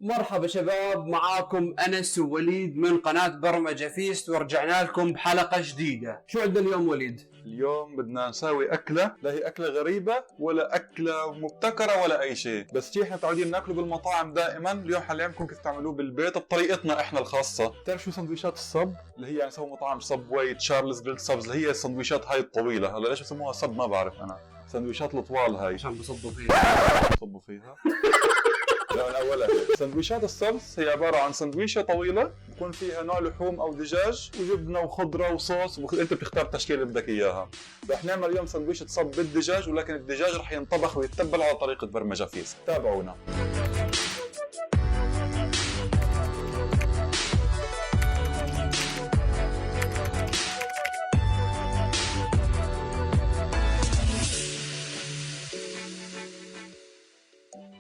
مرحبا شباب، معاكم أنس ووليد من قناة برمجة فيست، ورجعنا لكم بحلقة جديدة. شو عندنا اليوم وليد؟ اليوم بدنا نساوي أكلة، لا هي أكلة غريبة ولا أكلة مبتكرة ولا أي شيء، بس شيء احنا متعودين ناكله بالمطاعم دائما. اليوم حنعلمكم كيف تعملوه بالبيت بطريقتنا احنا الخاصة. بتعرف شو سندويشات الصب؟ اللي هي يعني سووا مطاعم صب واي، تشارلز جريل صبز، اللي هي السندويشات هاي الطويلة. هلا ليش بسموها صب ما بعرف أنا. سندويشات الطوال هاي عشان بصبوا فيها. بصبوا فيها. لا أولا سندويشات الصبز هي عبارة عن سندويشة طويلة بكون فيها نوع لحوم أو دجاج وجبنة وخضرة وصوص، أنت بتختار التشكيلة اللي بدك إياها. رح نعمل اليوم سندويشة صب بالدجاج، ولكن الدجاج رح ينطبخ ويتبل على طريقة برمجة فيست. تابعونا.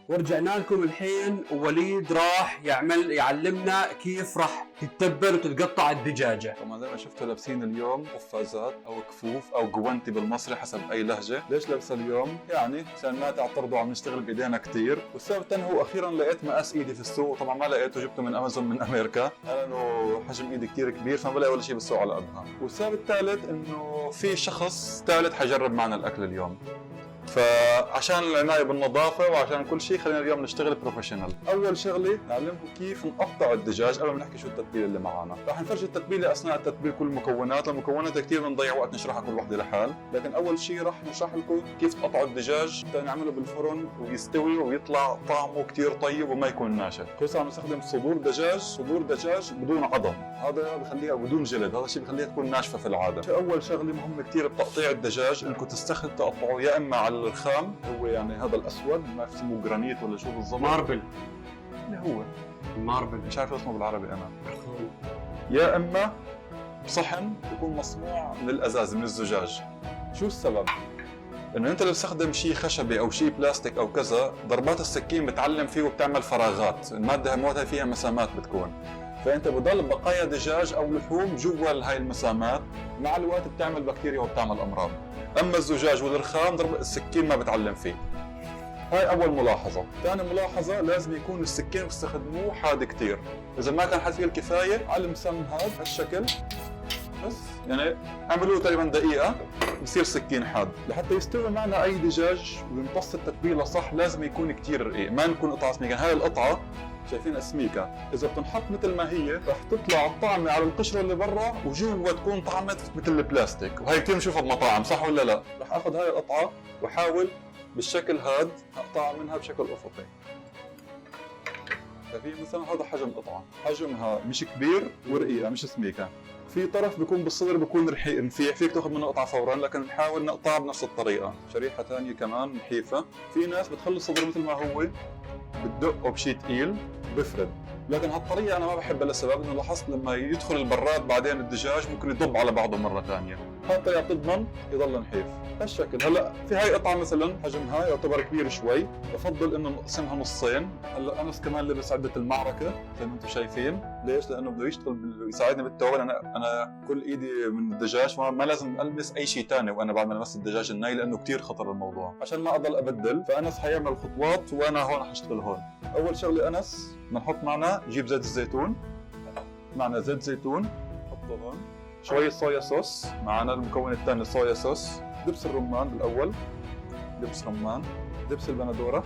ورجعنا لكم الحين، ووليد راح يعلمنا كيف راح تتبل وتتقطع الدجاجة. طبعا زي ما شفتوا لابسين اليوم قفازات أو كفوف أو جوانتي بالمصري حسب أي لهجة. ليش لابسه اليوم؟ يعني عشان ما تعترضوا عم نشتغل بإيدينا كثير. والسبب الثاني هو أخيرا لقيت مقاس إيدي في السوق، وطبعا ما لقيته، جبته من أمازون من أمريكا. أنا إنه حجم إيدي كثير كبير فما بلاقي ولا شيء بالسوق على قدها. والسبب الثالث إنه في شخص ثالث حيجرب معنا الأكل اليوم. فعشان العناية بالنظافة وعشان كل شيء خلينا اليوم نشتغل بروفيشنال. أول شغلة نعلمكم كيف نقطع الدجاج قبل ما نحكي شو التتبيلة اللي معنا. راح نفرجي التتبيلة أثناء التتبيل كل المكونات كثير بنضيع وقت نشرحها كل وحدة لحال، لكن أول شيء راح نشرح لكم كيف تقطعوا الدجاج حتى نعمله بالفرن ويستوي ويطلع طعمه كثير طيب وما يكون ناشف. خصوصا عم نستخدم صدور دجاج بدون عظم، هذا بخليها بدون جلد، هذا الشيء بخليها تكون ناشفة في العادة. أول شغلة مهمة كثير بتقطيع الدجاج إنكم تقطعوا يا إما على الرخام، هو يعني هذا الاسود ما بسموه جرانيت ولا شو بالضبط، ماربل. اللي هو الماربل مش عارف اسمه بالعربي انا. يا اما بصحن يكون مصنوع من الازاز من الزجاج. شو السبب؟ انه انت لو تستخدم شيء خشبي او شيء بلاستيك او كذا، ضربات السكين بتعلم فيه وبتعمل فراغات، الماده موتها فيها مسامات بتكون، فانت بضل بقايا دجاج او لحوم جوا هاي المسامات، مع الوقت بتعمل بكتيريا وبتعمل امراض. اما الزجاج والرخام ضرب السكين ما بتعلم فيه. هاي اول ملاحظه. ثاني ملاحظه، لازم يكون السكين بتستخدموه حاد كتير. اذا ما كان حاد فيه الكفايه على المسم هذا هالشكل بس، يعني اعملوه تقريبا دقيقه بصير سكين حاد. لحتى يستوي معنا اي دجاج ويمتص التتبيله صح لازم يكون كتير رقيق، ما نكون قطعه سميكه. هاي القطعه شايفين سميكه، اذا بتنحط مثل ما هي رح تطلع الطعمه على القشره اللي برا وجوا تكون طعمت مثل البلاستيك، وهي كثير بنشوفها بمطاعم، صح ولا لا؟ رح اخذ هاي القطعه واحاول بالشكل هاد اقطعها منها بشكل افقي. ففي مثلا هذا حجم قطعه، حجمها مش كبير ورقيقه مش سميكه. في طرف بيكون بالصدر بيكون رفيع، فيك تاخذ منه قطعه فورا، لكن نحاول نقطعها بنفس الطريقه. شريحه ثانيه كمان نحيفه. في ناس بتخلي الصدر مثل ما هو بتدقه بشيء ثقيل بفرد، لكن هالطريقه انا ما بحبها لسبب انه لاحظت لما يدخل البراد بعدين الدجاج ممكن يضب على بعضه مره ثانيه. هاي الطريقه بتضمن يضل نحيف هالشكل. هلا في هاي قطعه مثلا حجمها يعتبر كبير شوي، بفضل انه نقسمها نصين. هلا انس كمان لبس عده المعركه زي ما انتم شايفين. ليش؟ لانه بده يشتغل يساعدني بالتوابل. انا كل ايدي من الدجاج ما لازم البس اي شيء ثاني وانا بعمل بس الدجاج الني، لانه كثير خطر الموضوع. عشان ما اضل ابدل، فانس حيعمل الخطوات وانا هون حاشتغل هون. اول شغله انس بنحط معنا، نجيب زيت الزيتون، معنا زيت زيتون نحطه هون، شويه صويا صوص، معنا المكون الثاني صويا صوص، دبس الرمان بالاول، دبس رمان، دبس البندوره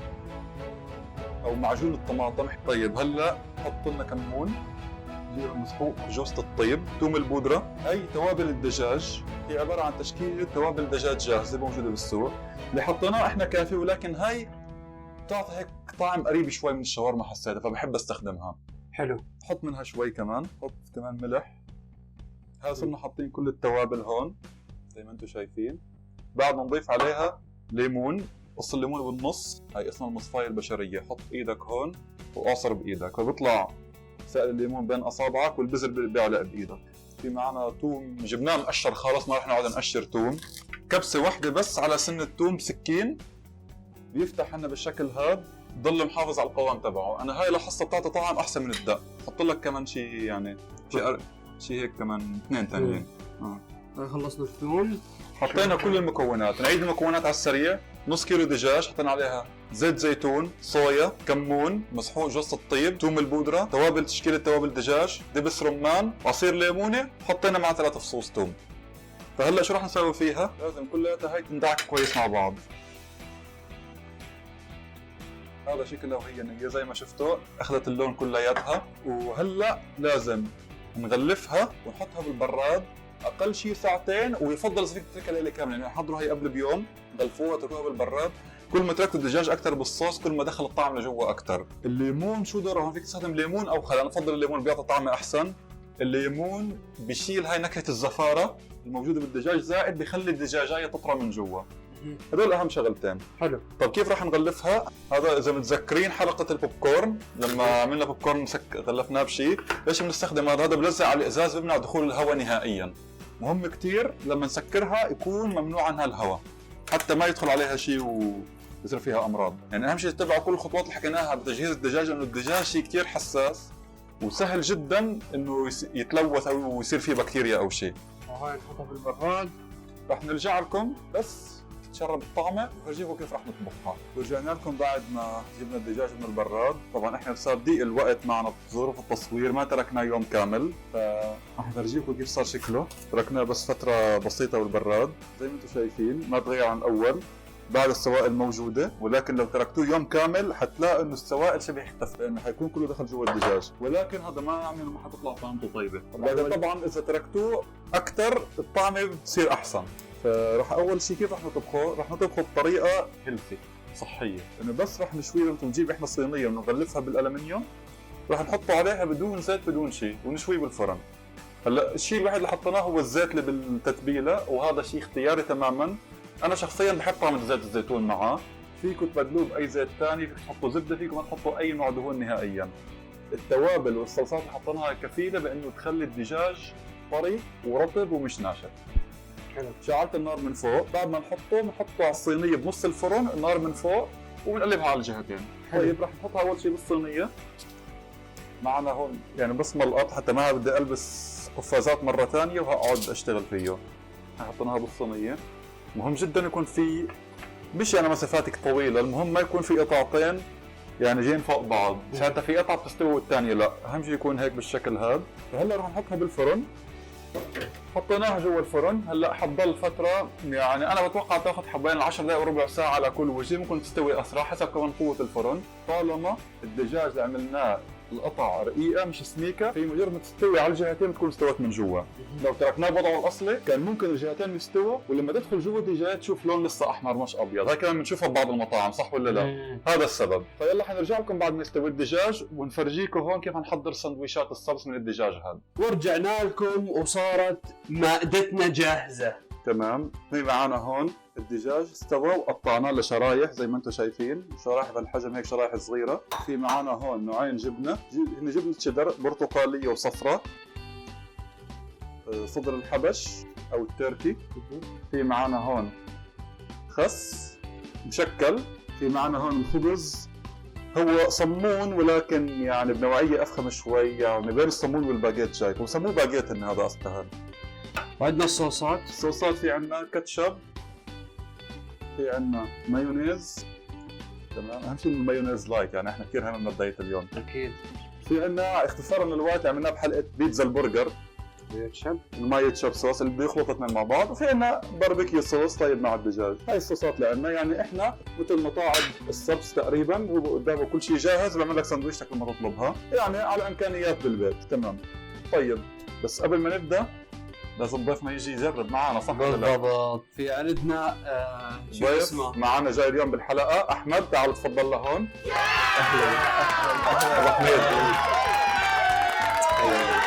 او معجون الطماطم. طيب هلا حط لنا كمون، مسحوق جوزة الطيب، ثوم البودره. هي توابل الدجاج، هي عباره عن تشكيله توابل دجاج جاهزه موجوده بالسوق، اللي حطيناه احنا كافي، ولكن هي بتعطي هيك طعم قريب شوي من الشاورما حسيتها فبحب استخدمها. حلو. حط منها شوي كمان، حط كمان ملح. هاي صرنا حاطين كل التوابل هون زي ما انتم شايفين. بعد ما نضيف عليها ليمون، قص الليمون بالنص، هاي اسمها المصفاية البشرية. حط ايدك هون واعصر بايدك فبيطلع سائل الليمون بين اصابعك والبذر بيعلق بايدك. في معنا توم جبناه مقشر خالص، ما رح نقعد نقشر توم. كبسة واحدة بس على سن التوم بسكين بيفتح لنا بالشكل هذا، ضل محافظ على القوام تبعه. انا هاي لاحظتها بتعطي طعم احسن من الدق. حط لك كمان شيء يعني شيء هيك كمان اثنين ثانيين. خلصنا الثوم، حطينا كل المكونات. نعيد المكونات على السريع. نص كيلو دجاج، حطينا عليها زيت زيتون، صويا، كمون، مسحوق جوز الطيب، ثوم البودره، توابل تشكيله توابل دجاج، دبس رمان، عصير ليمونه، حطينا مع 3 فصوص ثوم. فهلا شو رح نسوي فيها؟ لازم كلياتها هيك تندعك كويس مع بعض. هذا شكلها وهي نية زي ما شفتوا، اخذت اللون كلياتها، وهلا لازم نغلفها ونحطها بالبراد اقل شيء ساعتين، ويفضل اذا فيك تتركها ليله كامله، يعني حضروا هي قبل بيوم، غلفوها تركوها بالبراد. كل ما تركتوا الدجاج اكثر بالصوص كل ما دخل الطعم لجوا اكثر. الليمون شو دوره هون؟ فيك تستخدم ليمون او خل، انا بفضل الليمون بيعطي طعم احسن. الليمون بيشيل هاي نكهه الزفاره الموجوده بالدجاج، زائد بيخلي الدجاجايه تطرى من جوا. هدول اهم شغلتين. حلو. طب كيف راح نغلفها؟ هذا اذا متذكرين حلقه البوب كورن، لما عملنا بوب كورن غلفناه بشيء، ليش بنستخدم هذا؟ بلزق على الازاز بيمنع دخول الهواء نهائيا. مهم كثير لما نسكرها يكون ممنوع عنها الهواء، حتى ما يدخل عليها شيء ويصير فيها امراض. يعني اهم شيء تتبعوا كل الخطوات اللي حكيناها بتجهيز الدجاج، لانه الدجاج شيء كثير حساس وسهل جدا انه يتلوث او يصير فيه بكتيريا او شيء. وهاي نحطها بالبراد. رح نرجع لكم بس تشرب الطعمه وفرجيكم كيف رح نطبخها. ورجعنا لكم بعد ما جبنا الدجاج من البراد. طبعا احنا صار ضيق الوقت معنا بظروف التصوير، ما تركناه يوم كامل، فرح نفرجيكم كيف صار شكله. تركناه بس فتره بسيطه بالبراد زي ما انتم شايفين، ما تغير عن الاول، بعد السوائل موجوده، ولكن لو تركتوه يوم كامل حتلاقوا انه السوائل شبه اختفت، لانه حيكون كله دخل جوا الدجاج، ولكن هذا ما يعني انه ما حتطلع طعمته طيبه. بعدين طبعا اذا تركتوه اكثر الطعمه بتصير احسن. فراح اول شيء كيف رح نطبخه؟ رح نطبخه بطريقه هيلثي صحيه، انه بس رح نشويه. بنجيب احنا صينيه ونغلفها بالالمنيوم، رح نحطه عليها بدون زيت بدون شيء ونشويه بالفرن. هلا الشيء الوحيد اللي حطيناه هو الزيت اللي بالتتبيله، وهذا شيء اختياري تماما. انا شخصيا بحب طعم زيت الزيتون معاه، فيكم تبدلوه باي زيت ثاني، فيكم تحطوا زبده، فيكم ما تحطوا اي نوع دهون نهائيا. التوابل والصلصات اللي حطيناها كفيله بانه تخلي الدجاج طري ورطب ومش ناشف. حلو. شعلت النار من فوق، بعد ما بنحطه على الصينيه بنص الفرن، النار من فوق، وبنقلبها على الجهتين. طيب رح نحطها اول شيء بالصينيه. معنا هون يعني بس ملقط، حتى ما بدي البس قفازات مره ثانيه وهقعد اشتغل فيه. حطيناها بالصينيه. مهم جدا يكون في، مش يعني مسافات طويله، المهم ما يكون في قطعتين يعني جايين فوق بعض، ساعتها في قطعه بتستوي والثانيه لا، اهم شيء يكون هيك بالشكل هذا. فهلا رح نحطها بالفرن. حطيناها جوا الفرن، هلا حتضل فتره، يعني انا بتوقع تاخذ حبين 10 دقائق وربع ساعه على كل وجه، ممكن تستوي اسرع حسب كمان قوه الفرن. طالما الدجاج اللي عملناه القطع رقيقه مش سميكه، في مجرد ما تستوي على الجهتين بتكون استوت من جوا. لو تركناه بوضعه الاصلي كان ممكن الجهتين يستووا، ولما تدخل جوا الدجاج تشوف لون لسه احمر مش ابيض، هاي كمان بنشوفها ببعض المطاعم، صح ولا لا؟ هذا السبب. فيلا حنرجع لكم بعد ما يستوي الدجاج ونفرجيكم هون كيف حنحضر سندويشات الصلص من الدجاج هذا. ورجعنا لكم وصارت مائدتنا جاهزه. تمام. في معنا هون الدجاج استوى وقطعناه لشرايح زي ما انتم شايفين، شرايح بهالحجم هيك، شرايح صغيره. في معنا هون نوعين جبنه، هن جبنه شيدر برتقاليه وصفراء، صدر الحبش او التركي. في معنا هون خس مشكل. في معنا هون الخبز، هو صمون ولكن يعني بنوعيه افخم شوي، يعني بين الصمون والباجيت جاي، وسموه باجيت ان هذا اصلا. وعندنا الصوصات. الصوصات في عندنا كاتشب، في عندنا مايونيز. تمام. اهم شيء المايونيز لايت، يعني احنا كثير همنا بداية اليوم. اكيد. في عندنا اختصارا للوقت عملناه بحلقه بيتزا البرجر، المايو تشاب صوص اللي بيخلطوا اثنين مع بعض، وفي عندنا باربيكيو صوص طيب مع الدجاج. هاي الصوصات اللي عندنا، يعني احنا مثل مطاعم السبس تقريبا، هو قدامه كل شيء جاهز، بعمل لك سندويشتك لما تطلبها، يعني على امكانيات بالبيت. تمام. طيب بس قبل ما نبدا لازم ضيفنا يجي يجرب معنا، صح ولا لا؟ بالضبط. في عندنا شو اسمه معنا جاي اليوم بالحلقه. احمد تعال تفضل لهون. اهلا اهلا ابو حميد.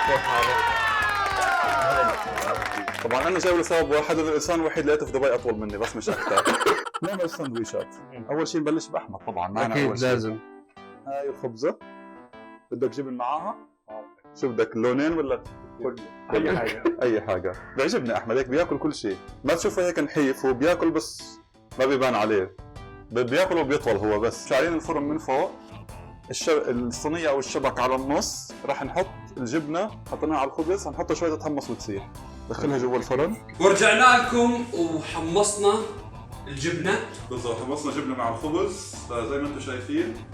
كيف حالك؟ طبعا انا جاي لسبب واحد، الانسان الوحيد اللي لقيته في دبي اطول مني، بس مش اكثر. نعمل السندويشات. اول شيء نبلش باحمد طبعا، معنا اكيد أول شيء. لازم. هاي الخبزه، بدك جبن معاها؟ شو بدك، لونين ولا اي حاجه؟ اي حاجه. بيعجبني احمد هيك بياكل كل شيء، ما تشوفه هيك نحيف، هو بياكل بس ما بيبان عليه، بياكل وبيطول هو بس. شايلين الفرن من فوق، الصينيه او الشبك على النص، راح نحط الجبنه حطيناها على الخبز، حنحطها شوي تتحمص وتسيح، دخلها جوا الفرن. ورجعنا لكم وحمصنا الجبنه بالضبط. خلصنا جبنه مع الخبز زي ما انتم شايفين،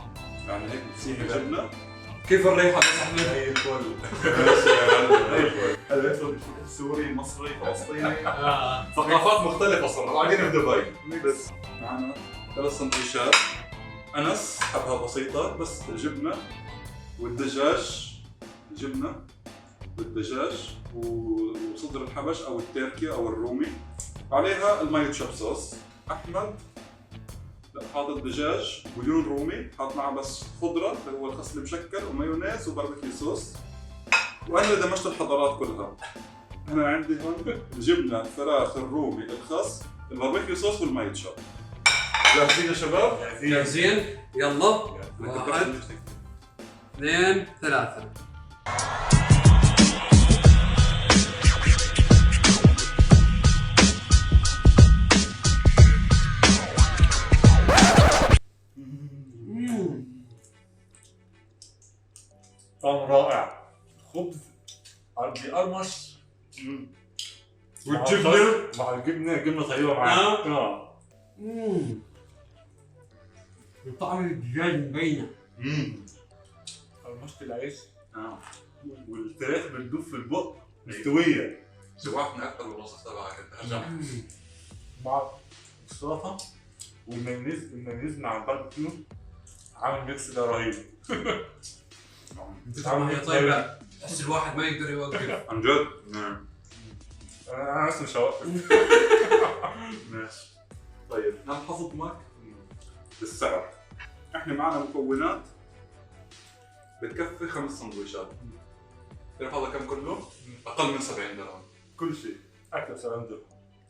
يعني هيك بتصير جبنه. كيف الريحه بس احمد؟ زي الفل. ماشي يا معلم. الأكل سوري مصري فلسطيني ثقافات مختلفة صراحة، قاعدين في دبي. بس معنا 3 سندويشات. انس حبها بسيطه، بس الجبنه والدجاج، الجبنه والدجاج وصدر الحبش او التركي او الرومي، عليها المايو تشوب صوص. احمد لا حاطط دجاج بوليون رومي، حاط معه بس خضره اللي هو الخس المشكل ومايونيز وباربيكيو صوص، وانا اللي دمجت الحضارات كلها. انا عندي هون الجبنه، الفراخ، الرومي، الخس، الباربيكيو صوص والمايو تشوب. جاهزين يا شباب؟ جاهزين؟ يلا 1 2 3. طعم رائع. خبز بيقرمش والجبنه مع الجبنة، جبنة طيبة معاه. طعم الدجاج مبينه. قرمشة العيش والفراخ بتدوب في البق مستوية جوعتني اكثر من الوصف تبعك انت هلا. مع السلطة والمايونيز مع الباربيكيو، عامل ميكس ده رهيب. طعمها هي طيبه بس الواحد ما يقدر يوقف. عن جد؟ نعم. انا لسه مش هوقف. ماشي. طيب نحفظ بالسعر. احنا معنا مكونات بتكفي 5 سندويشات. تعرف هذا كم كله؟ اقل من 70 درهم. كل شيء اكل سلندر.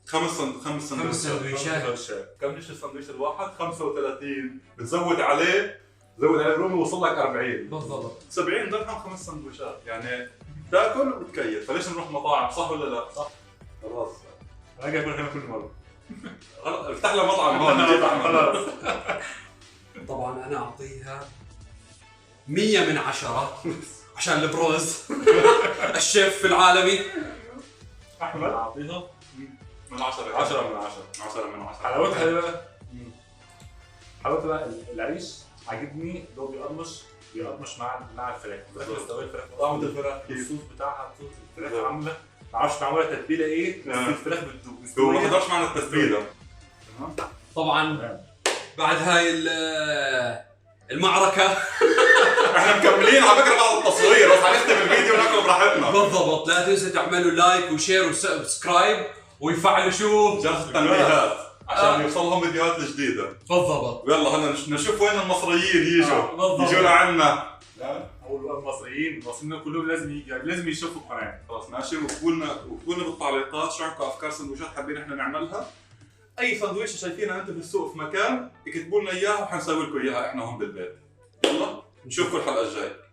5 سندويشات. كم ليش السندويش الواحد؟ 35. بتزود عليه رومي وصل لك 40. بالضبط. 70 درهم 5 سندويشات، يعني تاكل وتكيف. فليش نروح مطاعم، صح ولا لا؟ صح. خلاص انا قاعد اقول هنا كل مره. افتح لها مطعم هون. خلاص. طبعا انا اعطيها 100 من 10 عشان البروز الشيف العالمي. احمد اعطيها من 10. 10 من 10. 10 من 10. حلاوتها بقى العيش عاجبني، اللي هو بيقرمش مع الفراخ. الفراخ طعمة الفراخ الصوص بتاعها، صوص الفراخ عامله، ما اعرفش معموله تتبيله ايه، بس الفراخ بتدوب. هو ما حضرش معنا التتبيله. طبعا بعد هاي المعركة احنا مكملين على فكره بعد التصوير، بس حنختم الفيديو وناكل براحتنا. بالضبط. لا تنسوا تعملوا لايك وشير وسبسكرايب ويفعلوا شو جرس التنبيهات عشان يوصلهم فيديوهات جديده. بالضبط. ويلا هلا نشوف وين المصريين يجوا بالضبط. لعنا. او المصريين كلهم لازم يشوفوا القناه. خلاص ماشي. واكتبوا لنا بالتعليقات شو عندكم افكار سندويشات حابين احنا نعملها. اي سندويشه شايفينها انتم في السوق في مكان اكتبوا لنا اياها وحنسوي لكم اياها احنا هون بالبيت. يلا نشوفكم الحلقه الجايه.